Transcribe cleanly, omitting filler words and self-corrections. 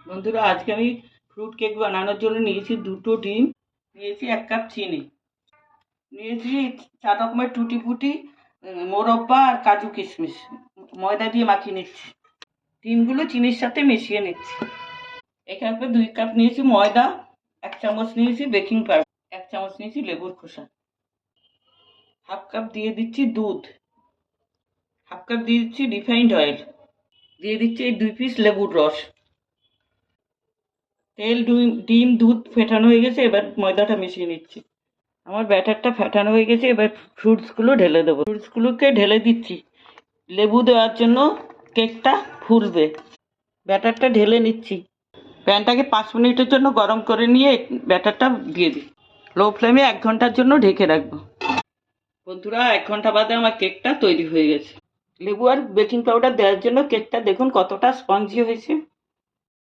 বন্ধুরা, আজকে আমি ফ্রুট কেক বানানোর জন্য নিয়েছি 2টো ডিম, নিয়েছি 1 কাপ চিনি, নিয়েছি 4 রকমের টুটি ফুটি, মোরব্বা আর কাজু কিশমিশ। ময়দা দিয়ে মাখিয়ে নিচ্ছি, ডিমগুলো চিনির সাথে মিশিয়ে নিচ্ছি। এখানে 2 কাপ নিয়েছি ময়দা, 1 চামচ নিয়েছি বেকিং পাউডার, 1 চামচ নিয়েছি লেবুর খোসা, হাফ কাপ দিয়ে দিচ্ছি দুধ, হাফ কাপ দিয়ে দিচ্ছি রিফাইন্ড অয়েল, দিয়ে দিচ্ছি এই 2 পিস লেবুর রস। তেল, ডিম, দুধ ফেটানো হয়ে গেছে, এবার ময়দাটা মিশিয়ে নিচ্ছি। আমার ব্যাটারটা ফেটানো হয়ে গেছে, এবার ফ্রুটসগুলো ঢেলে দেবো। ফ্রুটসগুলোকে ঢেলে দিচ্ছি, লেবু দেওয়ার জন্য কেকটা ফুলবে। ব্যাটারটা ঢেলে নিচ্ছি, প্যানটাকে 5 মিনিটের জন্য গরম করে নিয়ে ব্যাটারটা দিয়ে দিই। লো ফ্লেমে 1 ঘন্টার জন্য ঢেকে রাখবো। বন্ধুরা, 1 ঘন্টা বাদে আমার কেকটা তৈরি হয়ে গেছে। লেবু আর বেকিং পাউডার দেওয়ার জন্য কেকটা দেখুন কতটা স্পঞ্জি হয়েছে।